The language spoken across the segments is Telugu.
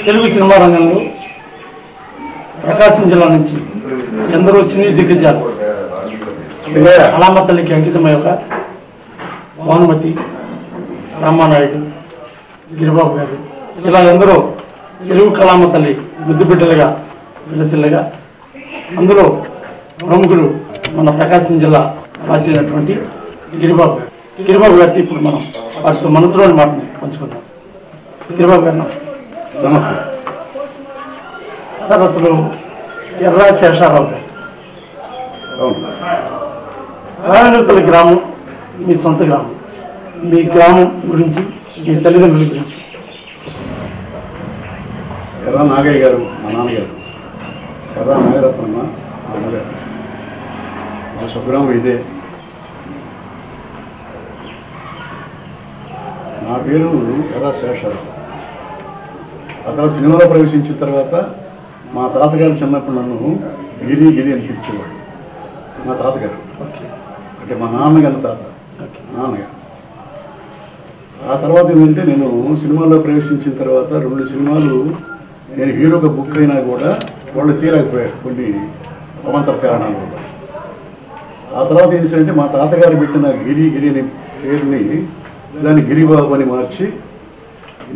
తెలుగు సినిమా రంగంలో ప్రకాశం జిల్లా నుంచి ఎందరో సినీ దిగ్గజాలు అలామతల్లికి అంకితమై ఒక భానుమతి, రామానాయుడు, గిరిబాబు గారు ఇలా ఎందరో తెలుగు కళామతల్లి ముద్దుబిడ్డలుగా విలసిల్లగా అందులో ప్రముఖులు మన ప్రకాశం జిల్లా రాసినటువంటి గిరిబాబు గారితో ఇప్పుడు మనం వాటితో మనసులోని మాటని పంచుకుంటాం. గిరిబాబు గారు నమస్తే. సార్, అసలు ఎర్రా శేషారావు గారు రాయనూతల గ్రామం మీ సొంత గ్రామం, మీ గ్రామం గురించి, మీ తల్లిదండ్రుల గురించి. ఎర్రా నాగయ్య గారు మా నాన్నగారు, ఎర్రా నాగరత్నమ్మ మా అమ్మగారు, మా స్వగ్రామం ఇదే. నా పేరు ఎర్రా శేషారావు. అతను సినిమాలో ప్రవేశించిన తర్వాత మా తాతగారు చిన్నప్పుడు నన్ను గిరి అని పిలిచేవాడు. మా తాతగారు అంటే మా నాన్నగారి నాన్నగారు. ఆ తర్వాత ఏంటంటే నేను సినిమాలో ప్రవేశించిన తర్వాత 2 సినిమాలు నేను హీరోగా బుక్ అయినా కూడా వాళ్ళు తీరకపోయారు కొన్ని అవాంతర కారణాల వల్ల. ఆ తర్వాత ఏం చేశారంటే మా తాతగారు పెట్టిన గిరి అనే పేరుని దాన్ని గిరిబాబు అని మార్చి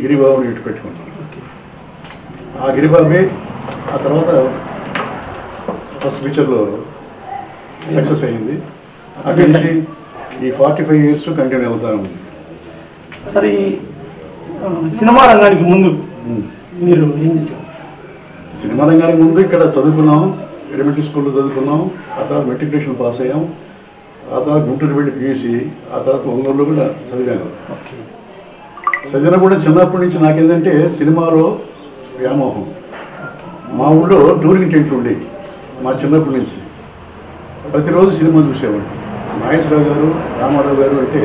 గిరిబాబుని ఇటు పెట్టుకున్నాను. ఆ గిరిబాబే ఆ తర్వాత ఫస్ట్ పిక్చర్లో సక్సెస్ అయ్యింది. అక్కడి నుంచి ఈ 45 years కంటిన్యూ అవుతా ఉంది. సరే, సినిమా రంగానికి ముందు మీరు ఏం చేశారు? సినిమా రంగానికి ముందు ఇక్కడ చదువుకున్నాం, ఎలిమెంటరీ స్కూల్లో చదువుకున్నాం. ఆ తర్వాత మెట్రికులేషన్ పాస్ అయ్యాం. ఆ తర్వాత గుంటూరు వెళ్ళి పిఎస్సి, ఆ తర్వాత ఒంగోలులో కూడా చదివాను. చదివిన కూడా చిన్నప్పటి నుంచి నాకేంటంటే సినిమాలో వ్యామోహం. మా ఊళ్ళో టూరింగ్ టెంట్లు ఉండేవి. మా చిన్నప్పటి నుంచి ప్రతిరోజు సినిమా చూసేవాడిని. నాగేశ్వరరావు గారు, రామారావు గారు అంటే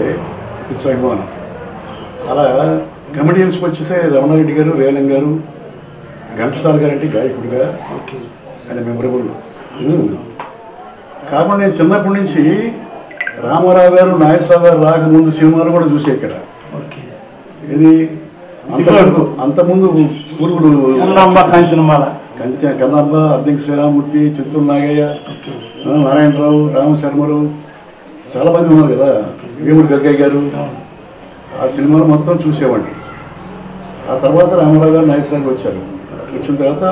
పిచ్చి అభిమానం. అలా కమెడియన్స్కి వచ్చేసే రమణారెడ్డి గారు, రేలం గారు, ఘంటసాల గారు అంటే గాయకుడిగా ఆయన మెమరబుల్. కాకుండా నేను చిన్నప్పటి నుంచి రామారావు గారు, నాగేశ్వరరావు గారు రాకముందు సినిమాలు కూడా చూసే ఇక్కడ. ఇది అంతకుముందు పూర్వులు కన్నమ్మ, అద్దెంకి శ్రీరామూర్తి, చిత్తూరు నాగయ్య, నారాయణరావు, రామశర్మలు చాలా మంది ఉన్నారు కదా, వేముడు గగ్గయ్య గారు. ఆ సినిమాలు మొత్తం చూసేవాడిని. ఆ తర్వాత రామారావు గారు, నాగేశ్వరరావు వచ్చారు. వచ్చిన తర్వాత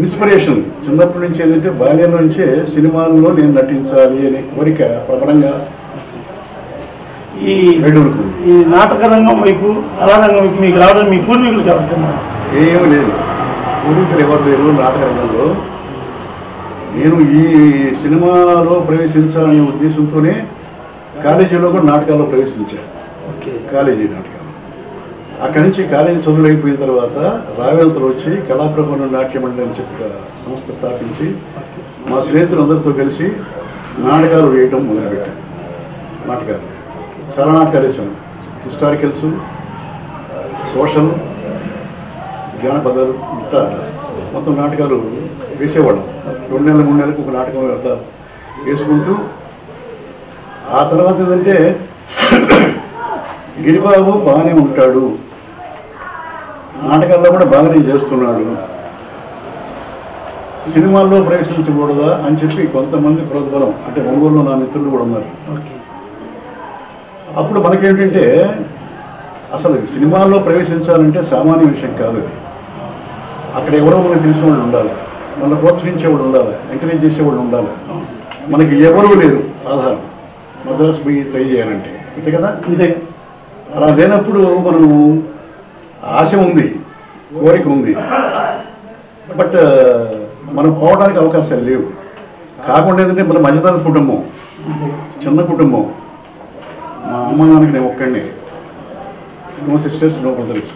ఇన్స్పిరేషన్ చిన్నప్పటి నుంచి ఏంటంటే బాల్యం నుంచే సినిమాల్లో నేను నటించాలి అని కోరిక ప్రబలంగా ఈ నాటక రంగం వైపు, కళారంగం వైపు మీకు రావడం మీ పూర్వీకులు కాబట్టి ఏమీ లేదు. పూర్వీకులు ఎవరు లేరు నాటక రంగంలో. నేను ఈ సినిమాలో ప్రవేశించాలనే ఉద్దేశంతోనే కాలేజీలో కూడా నాటకాల్లో ప్రవేశించాను. కాలేజీ నాటకాలు. అక్కడి నుంచి కాలేజీ చదువులు అయిపోయిన తర్వాత రావేంతలు వచ్చి కళాప్రభను నాట్య మండలి అని చెప్పి సంస్థ స్థాపించి మా స్నేహితులందరితో కలిసి నాటకాలు వేయటం మొదలుపెట్టాను. నాటకాలు చాలా నాటకాలు వేసాను. హిస్టారికల్స్, సోషల్, జానపదాలు ఇంత మొత్తం నాటకాలు వేసేవాళ్ళం. 2 నెలలు 3 నెలలకు ఒక నాటకం అట్లా వేసుకుంటూ ఆ తర్వాత ఏంటంటే గిరిబాబు బాగానే ఉంటాడు, నాటకాల్లో కూడా బాగానే చేస్తున్నాడు, సినిమాల్లో ప్రవేశించకూడదా అని చెప్పి కొంతమంది ప్రోద్బలం, అంటే ఒంగోలులో నా మిత్రులు కూడా ఉన్నారు. అప్పుడు మనకేంటంటే అసలు సినిమాల్లో ప్రవేశించాలంటే సామాన్య విషయం కాదు. అక్కడ ఎవరో మనకు తెలిసిన వాళ్ళు ఉండాలి, మన ప్రోత్సహించేవాడు ఉండాలి, ఎంకరేజ్ చేసేవాళ్ళు ఉండాలి. మనకి ఎవరూ లేరు ఆధారం మద్రాసు పోయి ట్రై చేయాలంటే, అంతే కదా. అంతే. అలా లేనప్పుడు మనం ఆశ ఉంది, కోరిక ఉంది, బట్ మనం పోవడానికి అవకాశాలు లేవు. కాకుండా ఏంటంటే మన మధ్యతరగతి కుటుంబం, చిన్న కుటుంబం. మా అమ్మ నాన్నకి నేను ఒక్కడినే, నో సిస్టర్స్, నో బ్రదర్స్.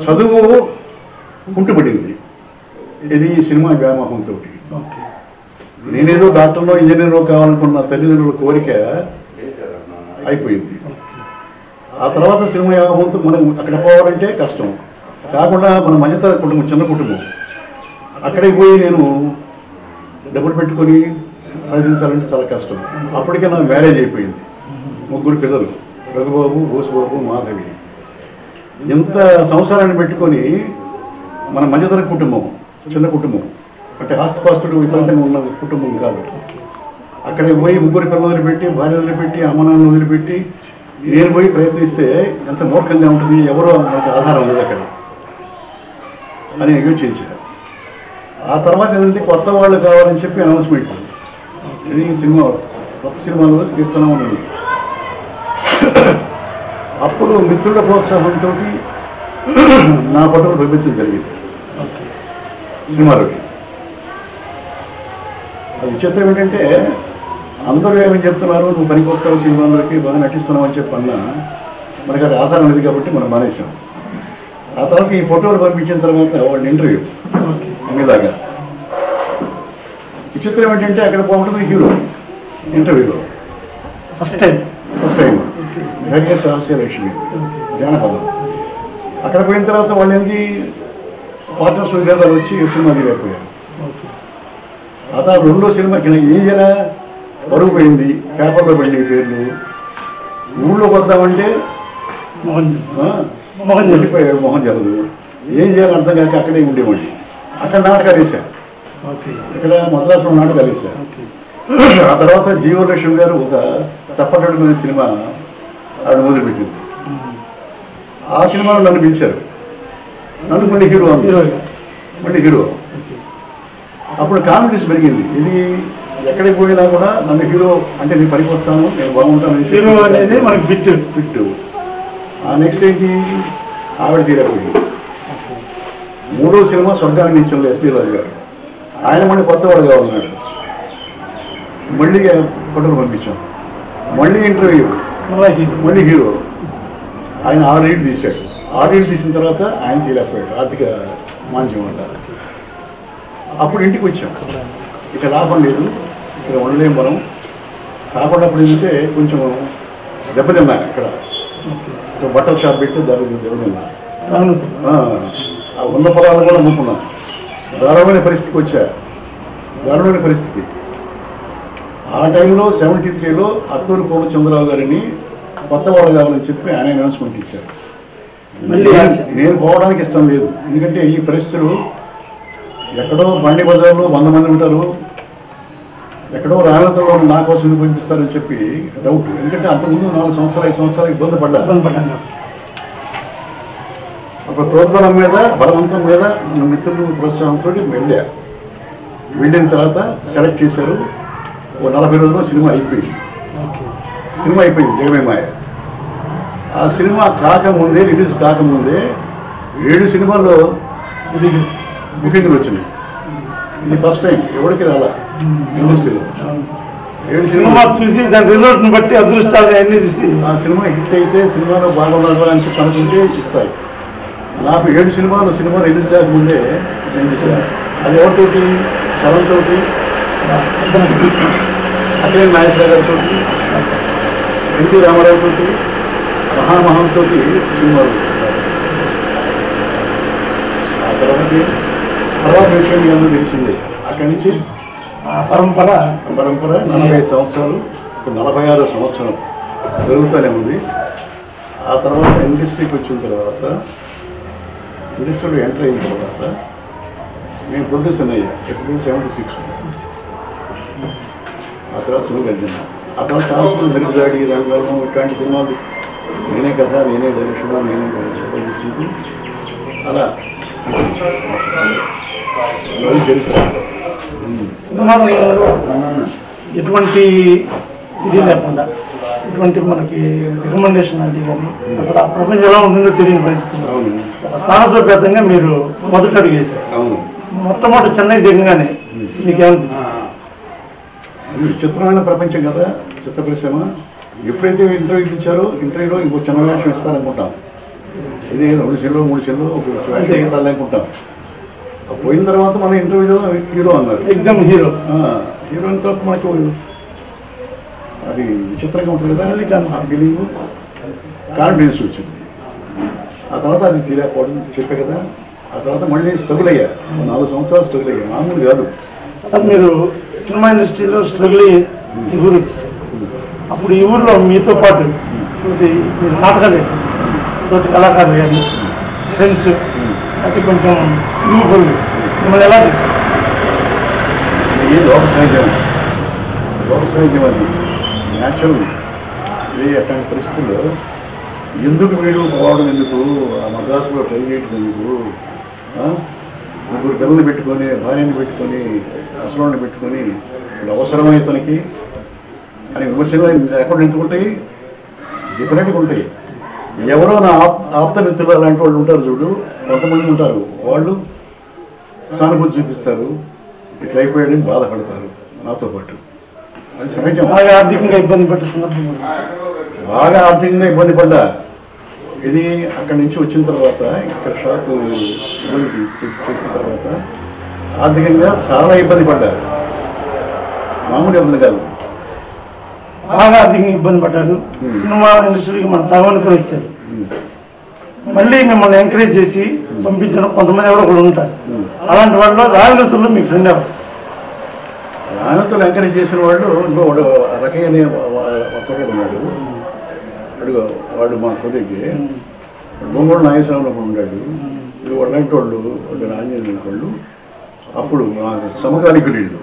చదువు కుంటుపడింది. ఇది సినిమా వ్యామోహంతో. నేనేదో డాక్టర్లో, ఇంజనీర్లో కావాలనుకున్న తల్లిదండ్రుల కోరిక అయిపోయింది. ఆ తర్వాత సినిమా వ్యామోహంతో మనం అక్కడ పోవాలంటే కష్టం. కాకుండా మన మధ్యతరగతి కుటుంబం, చిన్న కుటుంబం, అక్కడికి పోయి నేను డబ్బులు పెట్టుకొని సాధించాలంటే చాలా కష్టం. అప్పటికే నాకు మ్యారేజ్ అయిపోయింది. 3 పిల్లలు, రఘుబాబు, బోసుబాబు, మాధవి. ఇంత సంసారాన్ని పెట్టుకొని మన మధ్యతరగతి కుటుంబం, చిన్న కుటుంబం, అంటే ఆస్తిపాస్తుడు విపరీతంగా ఉన్న కుటుంబం కాదు. అక్కడికి పోయి ముగ్గురి పిల్లలు వదిలిపెట్టి, భార్య వదిలిపెట్టి, అమ్మ నాన్న వదిలిపెట్టి నేను పోయి ప్రయత్నిస్తే ఎంత మూర్ఖంగా ఉంటుంది, ఎవరో మనకు ఆధారం లేదు అక్కడ అని యోచించారు. ఆ తర్వాత ఏంటంటే కొత్త వాళ్ళు కావాలని చెప్పి అనౌన్స్మెంట్, ఇది సినిమా కొత్త సినిమాలు తీస్తున్నామని. అప్పుడు మిత్రుల ప్రోత్సాహంతో నా ఫోటోలు పంపించడం జరిగింది సినిమాలోకి. అది విచిత్రం ఏంటంటే అందరూ ఏమని చెప్తున్నారు, నువ్వు పనికొస్తావు సినిమాలోకి, బాగా నటిస్తున్నావు అని చెప్పి అన్నా మనకి అది ఆధారం లేదు కాబట్టి మనం మానేసాం. ఆ తర్వాత ఈ ఫోటోలు పంపించిన తర్వాత వాళ్ళ ఇంటర్వ్యూ మీలాగా. విచిత్రం ఏంటంటే అక్కడ పోవడం హీరో ఇంటర్వ్యూలో ఫస్ట్ టైం ధైర్య సాహస్య లక్ష్మి జానపదం. అక్కడ పోయిన తర్వాత వాళ్ళు ఏంటి పార్ట్నర్స్ విజేతాలు వచ్చి సినిమా తీయలేకపోయారు. ఆ తర్వాత రెండో సినిమా ఏం చేయాలా, పరుగు పోయింది, పేపర్లో పడినాయి పేర్లు, ఊళ్ళోకి వద్దామంటే వెళ్ళిపోయాడు, మొహం జరదు, ఏం చేయాలి అర్థం కాక అక్కడే ఉండేవాడి. అక్కడ నాటకాలు వేశారు, ఇక్కడ మద్రాసులో నాటకాలు వేశారు. ఆ తర్వాత జీవలక్ష్మి గారు ఒక తప్పటడుగునే సినిమా ఆవిడ మొదలుపెట్టింది. ఆ సినిమాలో నన్ను పిలిచారు, నన్ను మళ్ళీ హీరో. అప్పుడు కాన్ఫిడెన్స్ పెరిగింది. ఇది ఎక్కడికి పోయినా కూడా నన్ను హీరో అంటే నేను పనికి వస్తాను, నేను బాగుంటాను హీరో అనేది మనకి ఫిట్. ఆ నెక్స్ట్ ఏంటి, ఆవిడ తీరపోయింది. మూడో సినిమా స్వర్గానికి నిలిచిన ఎస్పీ రాజు గారు, ఆయన మళ్ళీ కొత్తవాడుగా ఉన్నాడు. మళ్ళీ ఫోటోలు పంపించాం, మళ్ళీ ఇంటర్వ్యూ, మళ్ళీ హీరో. ఆయన 6 రీడ్ తీశాడు. 6 రీడ్ తీసిన తర్వాత ఆయన తీయలేకపోయాడు, ఆర్థిక మాంద్యం అంటారు. అప్పుడు ఇంటికి వచ్చాం, ఇక లాభం లేదు, ఇక్కడ ఉండలేం మనం. కాకుండా అప్పుడు ఏంటంటే కొంచెం దెబ్బతిన్నాను. ఇక్కడ బట్టల షాప్ పెట్టి దెబ్బతిన్నాను. ఉన్న పొలాలు కూడా అమ్ముకున్నాను. దారుణమైన పరిస్థితికి వచ్చా, దారుణమైన పరిస్థితి. ఆ టైంలో 73లో అత్తూరు పూర్ణచంద్రరావు గారిని కొత్తవాడు కావాలని చెప్పి ఆయన అనౌన్స్మెంట్ ఇచ్చారు. నేను పోవడానికి ఇష్టం లేదు, ఎందుకంటే ఈ పరిస్థితులు ఎక్కడో బండి బజార్లో 100 మంది ఉంటారు, ఎక్కడో రానంతలో నా కోసం పంపిస్తారని చెప్పి డౌట్. ఎందుకంటే అంతకుముందు 4 సంవత్సరాలు 5 సంవత్సరాలు ఇబ్బంది పడ్డాను. ఒక ప్రోగ్రాం మీద బలవంతం మీద మన మిత్రులు ప్రోత్సాహంతో వెళ్ళిన తర్వాత సెలెక్ట్ చేశారు. ఓ 40 రోజుల్లో సినిమా అయిపోయింది. జగమే మాయ. ఆ సినిమా కాకముందే, రిలీజ్ కాకముందే 7 సినిమాల్లో బుకింగ్లు వచ్చినాయి. ఇది ఫస్ట్ టైం, ఎవరికి రాలా ఇండస్ట్రీలో. 7 సినిమా చూసి దాని రిజల్ట్ బట్టి అదృష్టాలు అన్ని చూసి ఆ సినిమా హిట్ అయితే సినిమాలో బాగుండాలా అని చెప్పి అనుకుంటే ఇస్తాయి. నాకు 7 సినిమా రిలీజ్ కాకముందే సెండ్ చేశారు. అది ఎవరితోటి, చరణ్తోటి, అఖిల నాగేశ్వర గారితో, ఎన్టీ రామారావు తోటి, మహామహంతో సినిమాలు. ఆ తర్వాత విషయం ఏమో తెలిసిందే. అక్కడి నుంచి పరంపర 45 సంవత్సరాలు, 46వ సంవత్సరం జరుగుతూనే ఉంది. ఆ తర్వాత ఇండస్ట్రీకి వచ్చిన తర్వాత, ఇండస్ట్రీలో ఎంటర్ అయిన తర్వాత నేను ప్రొడ్యూసర్ అయ్యా. ఎప్పుడు 76. ఆ తర్వాత సినిమా కలిసింది. ఆ తర్వాత చాలా సినిమాలు మెరుగుదాడి, రంగాలు, ఇట్లాంటి సినిమాలు నేనే కథ, నేనే డైరెక్షన్, నేనే ప్రొడ్యూసింది. అలా చరిత్ర. సినిమాలో ఎటువంటి ఇది లేకుండా, ఎటువంటి మనకి రికమెండేషన్ అంటే కానీ అసలు ఆ ప్రపంచం ఎలా ఉంటుందో తెలియని పరిస్థితుల్లో సాహసోపేతంగా మీరు మొదటి అడుగు వేశారు. మొట్టమొదటి చెన్నై దిగగానే మీకేమనిపించింది? విచిత్రమైన ప్రపంచం కదా చిత్ర పరిశ్రమ. ఎప్పుడైతే ఇంటర్వ్యూ ఇచ్చారో ఇంటర్వ్యూలో ఇంకో చిన్న వేషం ఇస్తారనుకుంటాం. ఇది 2 సెల్లో 3 సెల్లో ఒక వేషం ఇస్తారనుకుంటాం. పోయిన తర్వాత మన ఇంటర్వ్యూలో హీరో అన్నారు, ఎగ్జామ్ హీరో అయిన తర్వాత మనకు అది విచిత్రంగా ఉంటుంది కదా. ఆ ఫీలింగ్, కాన్ఫిడెన్స్ వచ్చింది. ఆ తర్వాత అది తీయలేకపోవడం చెప్పే కదా. ఆ తర్వాత మళ్ళీ స్ట్రగుల్ అయ్యా, 4 సంవత్సరాలు స్ట్రగుల్ అయ్యా, మామూలు కాదు. సార్ మీరు సినిమా ఇండస్ట్రీలో స్ట్రగుల్ అయ్యి ఈ ఊరు వచ్చేసారు. అప్పుడు ఈ ఊరిలో మీతో పాటు మీరు నాటకాలు వేశారు, తోటి కళాకారులు కానీ ఫ్రెండ్స్ అది కొంచెం యూజ్ఫుల్. మిమ్మల్ని ఎలా చేశారు? ఇది లోక సహజం, లోక సహజం అది న్యాచురల్. ఇది అట్లాంటి పరిస్థితుల్లో ఎందుకు వీడు పోవడం, ఎందుకు ఆ మద్రాసులో ట్రై చేయడం, ఎందుకు ముగ్గురు పిల్లల్ని పెట్టుకొని, భార్యని పెట్టుకొని, అసలు పెట్టుకొని వీళ్ళు అవసరమై తనకి అని విమర్శలు ఎక్కడ ఎంచుకుంటాయి, డిఫరెంట్గా ఉంటాయి. ఎవరో నా ఆప్త మిత్రులు అలాంటి వాళ్ళు ఉంటారు చూడు, కొంతమంది ఉంటారు, వాళ్ళు సానుభూతి చూపిస్తారు, ఇట్లా అయిపోయాడని బాధపడతారు నాతో పాటు. అది సహజం. బాగా ఆర్థికంగా ఇబ్బంది పడ్డ సందర్భం బాగా ఆర్థికంగా ఇబ్బంది పడ్డా. ఇది అక్కడి నుంచి వచ్చిన తర్వాత ఇక్కడ షాప్ ఇబ్బంది చేసిన తర్వాత ఆర్థికంగా చాలా ఇబ్బంది పడ్డారు. మామూలు ఇబ్బంది కాదు, బాగా ఆర్థికంగా ఇబ్బంది పడ్డారు. సినిమా ఇండస్ట్రీకి మన తగవని కూడా ఇచ్చారు. మళ్ళీ మిమ్మల్ని ఎంకరేజ్ చేసి పంపించడం కొంతమంది ఎవరో ఒకరు ఉంటారు. అలాంటి వాళ్ళు రాజనీతుల్లో మీ ఫ్రెండ్ ఎవరు? రాజనీతులు ఎంకరేజ్ చేసిన వాళ్ళు ఇంకో వాడు రకయ్య అనే ఒక్కడు ఉన్నాడు. వాడు మా కొద్దికి బొంగోడు నాగేశ్వరంలో ఉన్నాడు. అలాంటి వాళ్ళు రాజనీతి వాళ్ళు అప్పుడు సమకాలికులు వీళ్ళు.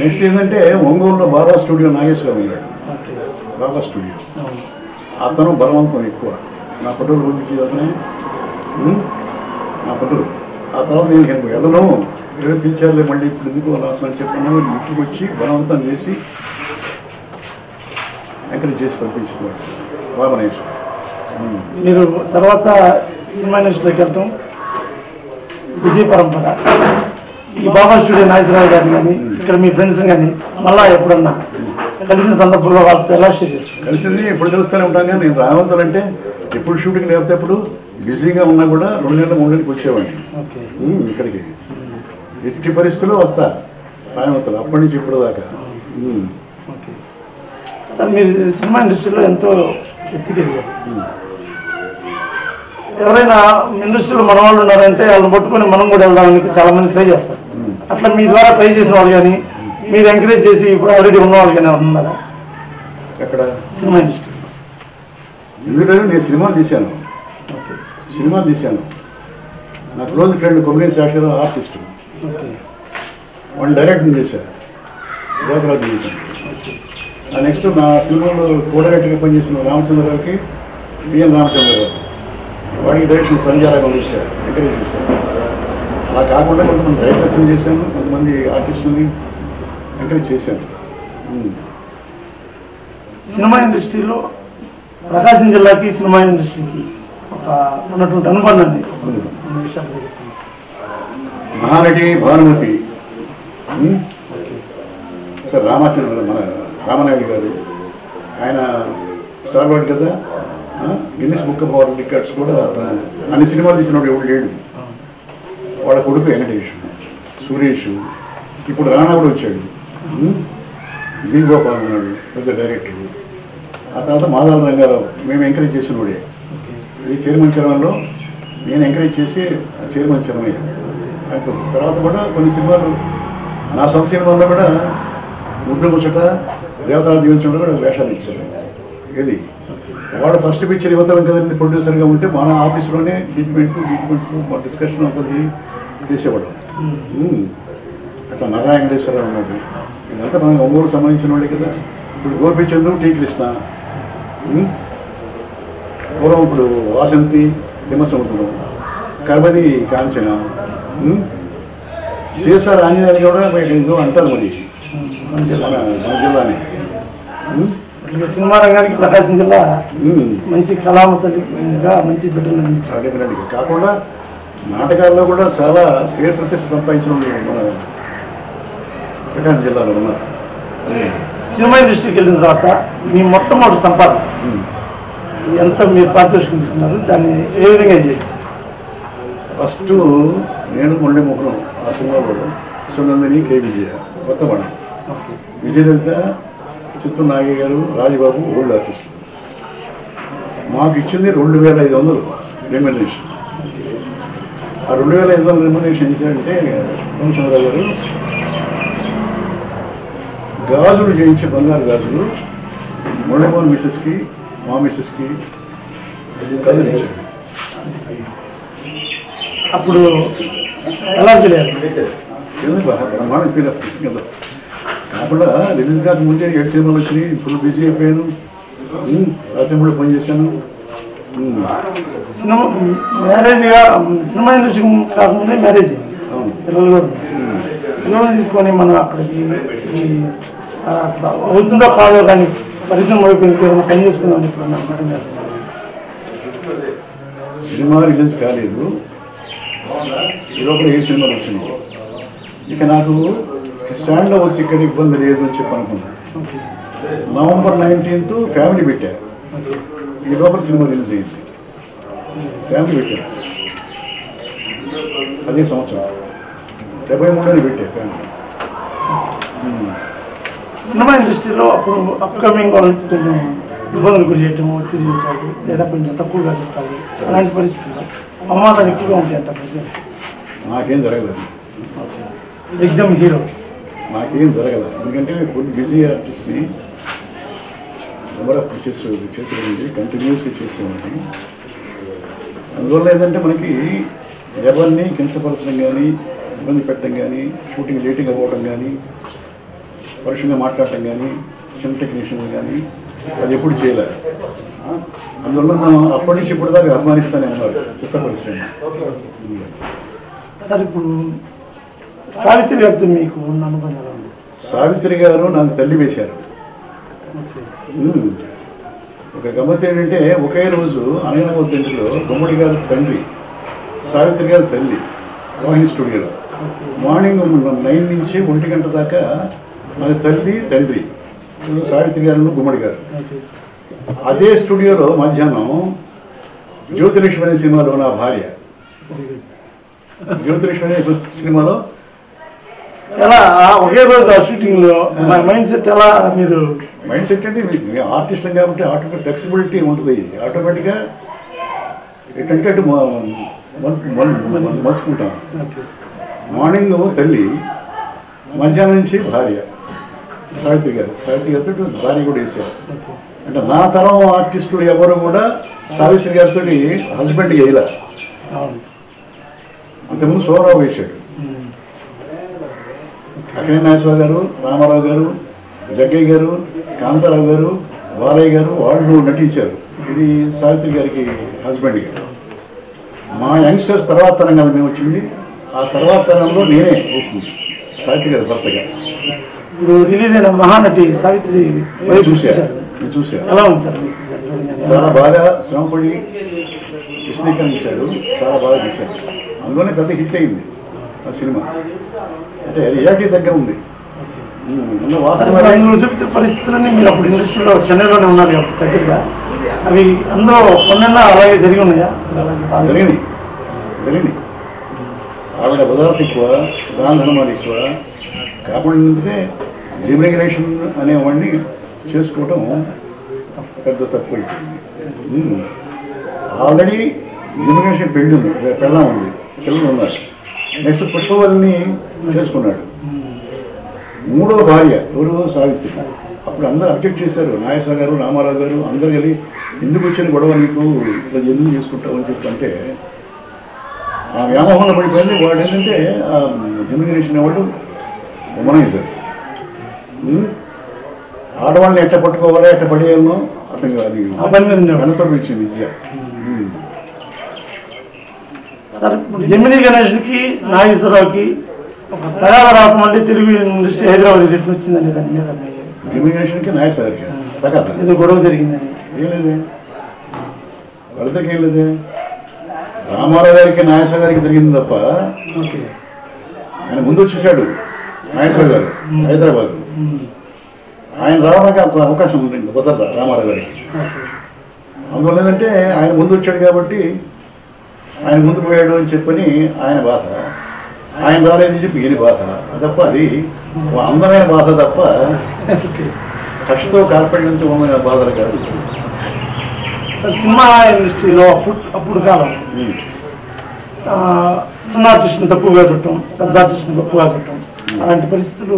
నెక్స్ట్ ఏంటంటే ఒంగోలులో బాబా స్టూడియో నాగేశ్వరం ఉన్నాడు. బాబా స్టూడియో అతను బలవంతం ఎక్కువ. నా ఫోటోలు పంపించేది అతనే, నా ఫోటోలు. ఆ తర్వాత నేను వెళ్ళను, ఏదో పిలిచారులే మళ్ళీ ఇప్పుడు ఎందుకు లాస్ట్ అని చెప్పాను. ఇంటికి వచ్చి బలవంతం చేసి ఎంకరేజ్ చేసి పంపించేవాడు బాబా నాగేశ్వరం. మీరు తర్వాత సినిమా ఇండస్ట్రీకి వెళ్ళటం, విజయ పరంపర, ఈ బాబా స్టూడియో నాగేశ్వరరావు గారిని కానీ ఇక్కడ మీ ఫ్రెండ్స్ కానీ మళ్ళీ ఎప్పుడన్నా కలిసిన సందర్భంలో వాళ్ళతో ఎలా షేర్ చేస్తారు? కలిసింది ఎప్పుడు తెలుస్తూనే ఉంటాను. కానీ నేను రావంతులంటే ఎప్పుడు షూటింగ్ లేకపోతే ఎప్పుడు బిజీగా ఉన్నా కూడా 2 నెలలు 3 నెలలకు వచ్చేవాడిని ఇక్కడికి. ఎట్టి పరిస్థితుల్లో వస్తా రాయవంతులు అప్పటి నుంచి ఇప్పుడు దాకా. సార్ మీరు సినిమా ఇండస్ట్రీలో ఎంతో ఎత్తుకెళ్ళారు. ఎవరైనా ఇండస్ట్రీలో మన వాళ్ళు ఉన్నారంటే వాళ్ళని పట్టుకొని మనం కూడా వెళ్దామని చాలా మంది ట్రై చేస్తారు. అట్లా మీ ద్వారా ట్రై చేసిన వాళ్ళు కానీ మీరు ఎంకరేజ్ చేసి ఇప్పుడు ఆల్రెడీ ఉన్న వాళ్ళు కానీ ఉన్నారా ఎక్కడ? Cinema industry. ఎందుకంటే నేను సినిమా తీశాను. నా close friend Kommineni Shastri artist, వాళ్ళు డైరెక్టింగ్ చేశారు, దేవరాజు చేశాను. నెక్స్ట్ నా సినిమాలో కోడరెక్ట్గా పనిచేసిన రామచంద్రరావుకి పిఎన్ రామచంద్రరావు, వాడికి డైరెక్షన్ సంజారాగం ఇచ్చారు, ఎంకరేజ్ చేశారు. అలా కాకుండా కొంతమంది డైరెక్టర్స్ని చేశాను, కొంతమంది ఆర్టిస్టులని ఎంకరేజ్ చేశాను. సినిమా ఇండస్ట్రీలో ప్రకాశం జిల్లాకి సినిమా ఇండస్ట్రీకి ఉన్నటువంటి అనుబంధాన్ని మహానటి భానుమతి సార్ రామచంద్ర, మన రామనాయుడు గారు, ఆయన స్టార్ వాడు కదా, Guinness book of world records కూడా అన్ని సినిమాలు తీసినప్పుడు ఎవరు లేడు. వాళ్ళ కొడుకు వెంకటేష్, సురేష్, ఇప్పుడు రాణా కూడా వచ్చాడు, బి గోపాల్ ఉన్నాడు పెద్ద డైరెక్టర్. ఆ తర్వాత మాధవ రంగారావు మేము ఎంకరేజ్ చేసిన వాడే. ఈ చైర్మన్ చరణంలో నేను ఎంకరేజ్ చేసి చైర్మన్ చరణ్ అయ్యాను. తర్వాత కూడా కొన్ని సినిమాలు, నా సొంత సినిమాల్లో కూడా ముద్దు ముచ్చట, దేవతా దీవించడంలో కూడా వేషాలు ఇచ్చారు. ఏది వాడు ఫస్ట్ పిక్చర్ యువతరం కదండి ప్రొడ్యూసర్గా ఉంటే మన ఆఫీస్లోనే ట్రీట్మెంట్ మా డిస్కషన్ అంతా చేసేవాడు. అట్లా నారాయణ వెంకటేశ్వరరావు ఉన్నాడు. ఇదంతా మన ఒంగోలు సంబంధించిన వాళ్ళే కదా. ఇప్పుడు గోపిచంద్రు, టీ కృష్ణ, పూర్వం ఇప్పుడు వాసంతి, తిమ్మసముద్రం, కర్మది కాంచన, శేషార్ ఆంజనేయులు కూడా ఎంతో అంటారు. మరి మన జిల్లాని సినిమా రంగానికి ప్రకాశం జిల్లా మంచి కళామతలిగా మంచి బిడ్డలు కాకుండా నాటకాల్లో కూడా చాలా పేరు ప్రతిష్ట సంపాదించిన మన ప్రకాశం జిల్లాలో ఉన్నారు. సినిమా ఇండస్ట్రీకి వెళ్ళిన తర్వాత మీ మొట్టమొదటి సంపాదన ఎంత మీరు పారితోషికం తీసుకున్నారు, దాన్ని ఏ విధంగా చేసి? ఫస్ట్ నేను మొండే ముఖం ఆ సినిమాలో సునందిని, కే విజయ, కొత్తవాడ, విజయలలిత, చిత్తూరు నాగయ్య గారు, రాజబాబు ఓల్డ్ ఆర్టిస్టులు. మాకు ఇచ్చింది 2500 రెమ్యునరేషన్. ఆ 2500 రెమ్యునరేషన్ చేశారంటే రామచంద్రరావు గారు గాజులు చేయించి, బంగారు గాజులు మొండమోహన్ మిస్సెస్కి, మా మిస్సెస్కి అప్పుడు ఎలా తెలియాలి? బ్రహ్మాండం ఫీల్ కదా. కాకుండా రిలీజ్ కాక ముందే 7 సినిమాలు వచ్చినాయి. ఫుల్ బిజీ అయిపోయాను. రాత్రి కూడా పని చేశాను. సినిమా సినిమా ఇండస్ట్రీ కాకముందే మ్యారేజ్ పిల్లలు కూడా పిల్లలు తీసుకొని మనం అక్కడికి అసలు అవుతుందో కాదో కానీ పరిశ్రమ వైపు ఏదైనా పని చేసుకున్నాం. సినిమా రిలీజ్ కాలేదు. ఈలోపల 7 సినిమాలు వచ్చినాయి. ఇక నాకు స్టాండ్లో వచ్చి ఇక్కడ ఇబ్బంది లేదు అని చెప్పి అనుకున్నాను. నవంబర్ 19th ఫ్యామిలీ పెట్టారు. ఈ లోపల సినిమా రిలీజ్ అయింది. ఫ్యామిలీ పెట్టారు. అదే సంవత్సరం 73 పెట్టారు ఫ్యామిలీ. సినిమా ఇండస్ట్రీలో అప్పుడు అప్కమింగ్ వాళ్ళకి కొంచెం ఇబ్బందులు గురి చేయటం, ఒత్తిడి చేయటాలు లేదా కొంచెం తక్కువగా చెప్తారు. అలాంటి పరిస్థితుల్లో అమ్మాదాలు ఎక్కువగా ఉంటాయంట. నాకేం జరగలేదు. ఎగ్జామ్ హీరో నాకేం జరగదు. ఎందుకంటే ఫుల్ బిజీ ఆర్టిస్ట్ని నెంబర్ ఆఫ్ చేసేది కంటిన్యూస్గా చేసేవాడిని. అందువల్ల ఏంటంటే మనకి ఎవరిని కించపరచడం కానీ, ఇబ్బంది పెట్టడం కానీ, షూటింగ్ లేటింగ్ అవ్వడం కానీ, పరుషంగా మాట్లాడటం కానీ, సినిమా టెక్నీషియన్ కానీ అది ఎప్పుడు చేయలేదు. అందువల్ల మనం అప్పటి నుంచి ఇప్పుడు దాకా అభిమానిస్తానే ఉన్నారు చిత్ర పరిశ్రమ. సార్ ఇప్పుడు సావిత్రి గారితో మీకు ఉన్న అనుబంధాలు ఉంది? సావిత్రి గారు నాకు తల్లి వేశారు. ఒక గమ్మత్ ఏంటంటే ఒకే రోజు అనగనగో తండ్రిలో గుమ్మడి గారి తండ్రి సావిత్రి గారి తల్లి వాహిని స్టూడియోలో మార్నింగ్ 9 నుంచి 1 గంట దాకా మన తల్లి తండ్రి సావిత్రి గారు గుమ్మడి గారు. అదే స్టూడియోలో మధ్యాహ్నం జ్యోతిలక్ష్మి అనే సినిమాలో నా భార్య. జ్యోతిలక్ష్మి అనే సినిమాలో ఎలా ఒకే రోజు ఆ షూటింగ్లో మైండ్ సెట్ ఎలా? మీరు మైండ్ సెట్ అంటే ఆర్టిస్ట్ కాబట్టి ఆటోమేటిక్ ఫ్లెక్సిబిలిటీ ఉంటుంది. ఆటోమేటిక్గా ఏంటంటే అటు మర్చుకుంటాం. మార్నింగ్ తల్లి, మధ్యాహ్నం నుంచి భార్య సావిత్రి గారితో భార్య కూడా వేసారు. అంటే నా తరం ఆర్టిస్టులు ఎవరు కూడా సావిత్రి గారితో హస్బెండ్ వేయలే. అంతకుముందు సోమరావు వేశాడు. అక్కినే నాగేశ్వరరావు గారు, రామారావు గారు, జగ్గయ్య గారు, కాంతారావు గారు, బాలయ్య గారు వాళ్ళు నటించారు. ఇది సావిత్రి గారికి హస్బెండ్ గారు. మా యంగ్స్టర్స్ తర్వాత తరం కదా మేము వచ్చింది. ఆ తర్వాత తరంలో నేనే వేసింది సావిత్రి గారి భర్తగా. ఇప్పుడు రిలీజ్ అయిన మహానటి సావిత్రి చూశాను. ఎలా ఉంది సార్? చాలా బాగా శ్రమపడి విశదీకరించాడు. చాలా బాగా తీశాడు. అందులోనే పెద్ద హిట్ అయింది ఆ సినిమా. అంటే రియాలిటీ దగ్గర ఉంది. చూపించే పరిస్థితులన్నీ మీరు అప్పుడు ఇండస్ట్రీలో చెన్నైలోనే ఉన్నారు కాబట్టి దగ్గరగా అవి అందులో కొన్న అలాగే జరిగి ఉన్నాయా? జరిగినాయి. ఆవిడ ఉదాహరణ ఎక్కువ, దాన ధర్మాలు ఎక్కువ. కాకుండా జిమిగ్రేషన్ అనేవాడిని చేసుకోవటం పెద్ద తక్కువ. ఆల్రెడీ జిమిగ్రేషన్ పెళ్ళి ఉంది, పెళ్ళం ఉంది, పిల్లలు ఉన్నారు. నెక్స్ట్ పుష్పవల్లిని చేసుకున్నాడు. 3వ భార్య ఎవరు? సావిత్రి. అప్పుడు అందరూ అబ్జెక్ట్ చేశారు. నాగేశ్వర గారు, రామారావు గారు అందరు కలిసి ఎందుకు వచ్చిన గొడవ నీకు, ఇట్లా ఎందుకు చేసుకుంటావు అని చెప్పంటే ఆ వ్యామోహంలో పడిపోయింది. వాడు ఏంటంటే ఆ జిమిగ్రేషన్ వాళ్ళు ఉమనైజర్. ఆడవాళ్ళని ఎట్లా పట్టుకోవాలో ఎట్లా పడేయాలనో అతను అది వెనతో ఇచ్చిన విద్య. సార్ ఇప్పుడు జెమినీ గణేష్కి నాగేశ్వరరావుకి ఒక తగాద రావడం అంటే తెలుగు ఇండస్ట్రీ హైదరాబాద్ ఎట్లా వచ్చిందని దాని మీద జెమినీ గణేష్కి నాగేశ్వరరావుకి తగాద ఏదో గొడవ జరిగిందని? ఏం లేదే, వాళ్ళకి ఏం లేదే. రామారావు గారికి నాగేశ్వర గారికి జరిగింది తప్ప ఆయన ముందు వచ్చేసాడు నాగేశ్వర గారు హైదరాబాద్. ఆయన రావడానికి అవకాశం ఉంటుంది కుదరదా రామారావు గారికి. అందువల్ల ఏంటంటే ఆయన ముందు వచ్చాడు కాబట్టి ఆయన ముందు పోయాడు అని చెప్పని ఆయన బాధ, ఆయన రాలేదని చెప్పి ఈయన బాధ తప్ప అది అందమైన బాధ తప్ప కష్టతో కార్పొరేట్ ఉన్న బాధలు కాదు. సార్ సినిమా ఇండస్ట్రీలో అప్పుడు కాలం చిన్న ఆర్టిస్ట్ని తక్కువగా పెట్టడం, పెద్ద ఆర్టిస్ట్ని గొప్పగా పెట్టడం అలాంటి పరిస్థితులు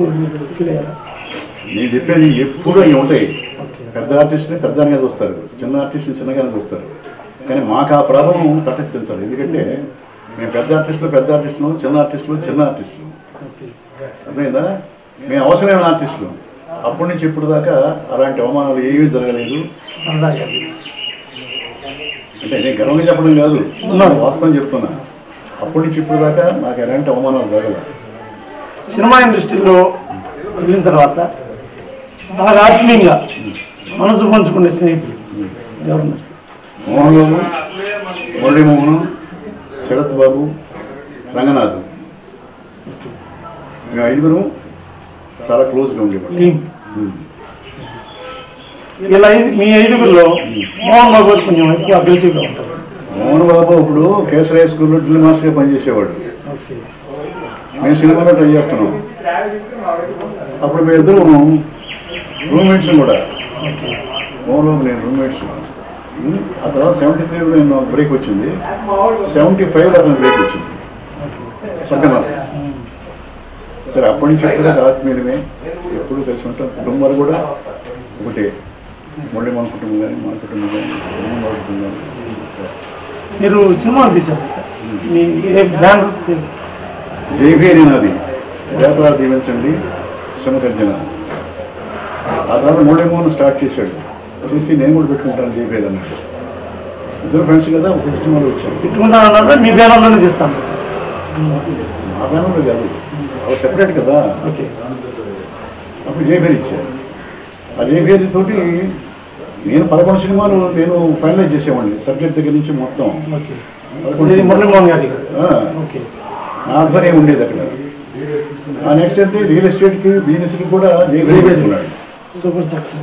నేను చెప్పేది ఎప్పుడు అవి ఉంటాయి. పెద్ద ఆర్టిస్ట్ని పెద్దగానే చూస్తారు, చిన్న ఆర్టిస్ట్ని చిన్నగానే చూస్తారు. కానీ మాకు ఆ ప్రభావం తటస్థించాలి. ఎందుకంటే మేము పెద్ద ఆర్టిస్టులు, చిన్న ఆర్టిస్టులు. అర్థమైందా? మేము అవసరమైన ఆర్టిస్టులు. అప్పటి నుంచి ఇప్పుడు దాకా అలాంటి అవమానాలు ఏమీ జరగలేదు. అంటే నేను గర్వంగా చెప్పడం కాదు, వాస్తవం చెప్తున్నా. అప్పటి నుంచి ఇప్పుడు దాకా నాకు ఎలాంటి అవమానాలు జరగలేదు. సినిమా ఇండస్ట్రీలో వెళ్ళిన తర్వాత బాగా ఆత్మీయంగా మనసు పంచుకునే స్నేహితులు ఎవరున్నారు? మోహన్ బాబు, మురళీమోహన్, శరత్ బాబు, రంగనాథ్. మేము 5 చాలా క్లోజ్గా ఉండేవాళ్ళం. ఇలా మీ 5గురిలో మోహన్ బాబు కొంచెం ఎక్కువ అగ్రెసివ్గా ఉంటారు. మోహన్ బాబు ఇప్పుడు కేసరయ్య స్కూల్లో డ్రిల్ మాస్టర్గా పనిచేసేవాడు. మేము సినిమాలో ట్రై చేస్తున్నాం. అప్పుడు మేము ఇద్దరు రూమ్మేట్స్ కూడా. మోహన్ బాబు నేను రూమ్మేట్స్. ఆ తర్వాత 73లో నేను బ్రేక్ వచ్చింది, 75లో అతను బ్రేక్ వచ్చింది. సొంతనాలు. సరే అప్పటి నుంచి ఎప్పుడు ఆత్మీయమే, ఎప్పుడు కలిసి ఉంటాం. కుటుంబాలు కూడా ఒకటే. మళ్ళీ మన కుటుంబం కానీ, మా కుటుంబం కానీ, మా కుటుంబం కానీ. మీరు సినిమాలు తీశారు సార్, మీ ఏ బ్రాండ్? జైభేరి నాది, వ్యాపార దీవించండి, శ్రమకర్జన. ఆ తర్వాత మురళీమోహన్ స్టార్ట్ చేశాడు. చేసి నేను కూడా పెట్టుకుంటాను జైభేరి అన్నాడు. ఇద్దరు ఫ్రెండ్స్ కదా, ఒక సినిమాలో వచ్చాను. పెట్టుకుంటాను, మీ బ్యానర్లోనే తీస్తాను. మా బ్యానర్లో కాదు, అవి సెపరేట్ కదా. అప్పుడు జైభేరి ఇచ్చారు. ఆ జైభేరి తోటి నేను 11 సినిమాలు నేను ఫైనలైజ్ చేసేవాడిని, సబ్జెక్ట్ దగ్గర నుంచి మొత్తం. మురళీమోహన్ గారి నా ఆధ్వర్యం ఉండేది అక్కడ. ఆ నెక్స్ట్ అంటే రియల్ ఎస్టేట్కి, బిజినెస్కి కూడా జైభేరి పెట్టుకున్నాడు. Super success.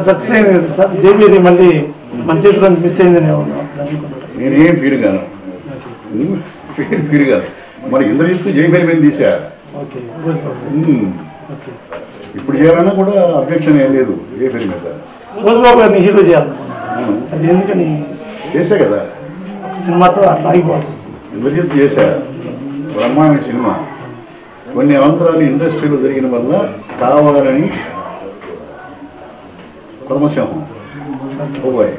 సక్సెస్ అయింది కదా సార్. జైభేరి మళ్ళీ మన చేతిలో మిస్ అయిందని నేనేం ఫీల్ కాను. మరి ఇంద్రజిత్ జైభేరి మీద తీసా. ఇప్పుడు చేయాలన్నా కూడా అబ్జెక్షన్ ఏం లేదు జైభేరి మీద. రోజుబాబు గారిని హీరో చేయాలనుకున్నాను, అది ఎందుకని చేసా కదా సినిమాతో అట్లా ఆగిపోవాల్సి వచ్చింది. ఇంద్రజిత్ చేశా, బ్రహ్మాండ సినిమా. కొన్ని అవంతరాలు ఇండస్ట్రీలో జరిగిన వల్ల కావాలని కొలమసింహం పోబాయి.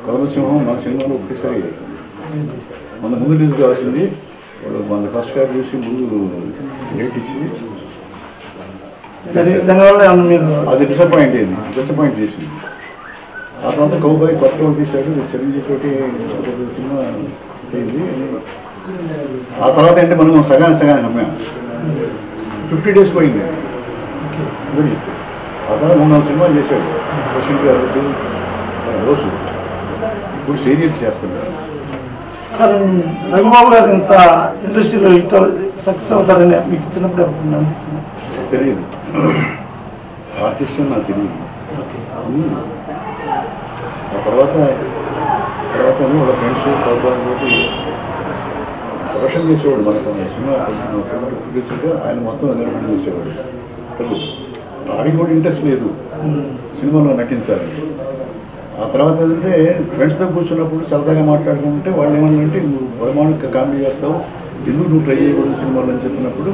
కొలమసింహం మన సినిమాలో ఒకేసారి మన ముందు రిలీజ్ కావాల్సింది. మన ఫస్ట్ కార్డు చూసి ముందు డేట్ ఇచ్చింది. దానివల్ల మీరు అది డిసప్పాయింట్ చేసింది. ఆ తర్వాత కౌబాయ్ కొత్త వాళ్ళు తీశాడు, చిరంజీవి తోటి సినిమా అయింది. ఆ తర్వాత అంటే మనం సగానికి నమ్మాం. 50 days పోయింది. ఆ తర్వాత 3-4 సినిమాలు చేశాడు. ప్రెసిడెంట్ గారు రోజు ఇప్పుడు సీరియల్స్ చేస్తున్నారు. సార్ రఘుబాబు గారు ఇంత ఇండస్ట్రీలో ఇంత సక్సెస్ అవుతారని మీకు చిన్నప్పుడు అనిపించింది? తెలియదు, ఆర్టిస్ట్ నాకు తెలియదు. ఆ తర్వాత వాళ్ళ ఫ్రెండ్స్ తోటి ప్రొడక్షన్ చేసేవాడు. మనకు సినిమా ప్రొడ్యూసర్గా ఆయన మొత్తం నిర్వహణ చేసేవాడు. ఆడికి కూడా ఇంట్రెస్ట్ లేదు సినిమాలో నటించాలని. ఆ తర్వాత ఏంటంటే ఫ్రెండ్స్తో కూర్చున్నప్పుడు సరదాగా మాట్లాడుకుంటే వాళ్ళు ఏమన్నారంటే, నువ్వు బ్రహ్మాండంగా కామెడీ చేస్తావు, ఎందుకు నువ్వు ట్రై చేయకూడదు సినిమాలు అని చెప్పినప్పుడు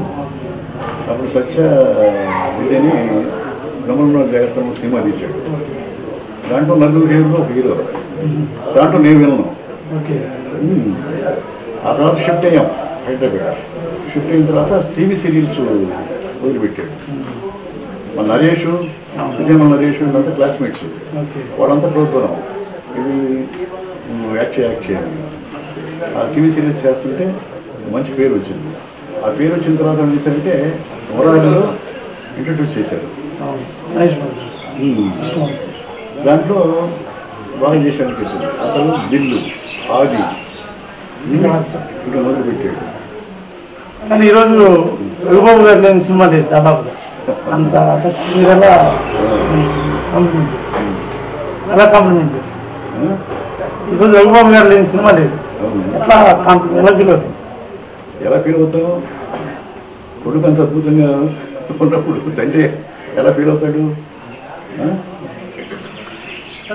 అప్పుడు సత్య విజయని బ్రహ్మంలో జాగ్రత్త సినిమా తీశాడు. దాంట్లో నలుగురు హీరోలో ఒక హీరో, దాంట్లో నేను విన్నాను. ఆ తర్వాత షిఫ్ట్ అయ్యాం హైదరాబాద్. షిఫ్ట్ అయిన తర్వాత టీవీ సీరియల్స్ వదిలిపెట్టాడు. మన నరేష్, విజయమల్ నరేష్ అంతా క్లాస్మేట్స్, వాళ్ళంతా కోరుకున్నాం ఇది యాక్ట్ చేయాలి. ఆ టీవీ సీరియల్స్ చేస్తుంటే మంచి పేరు వచ్చింది. ఆ పేరు వచ్చిన తర్వాత ఏం చేశారంటే వరాలలో ఇంట్రడ్యూస్ చేశారు. దాంట్లో బాగా చేశాడని చెప్పింది. అతను బిల్లు ఆది ఇంకా మొదలుపెట్టాడు. కానీ ఈరోజు రఘుబాబు గారు లేని సినిమా లేదు దాదాపుగా. అంత సక్సెస్ మీరు ఎలా కాంప్లిమెంట్ చేస్తారు? ఈరోజు రఘుబాబు గారు లేని సినిమా లేదు, ఎట్లా ఎలా ఫీల్ అవుతుంది? ఎలా ఫీల్ అవుతావు? కొడుకు అంత అద్భుతంగా ఉన్నప్పుడు తండ్రి ఎలా ఫీల్ అవుతాడు?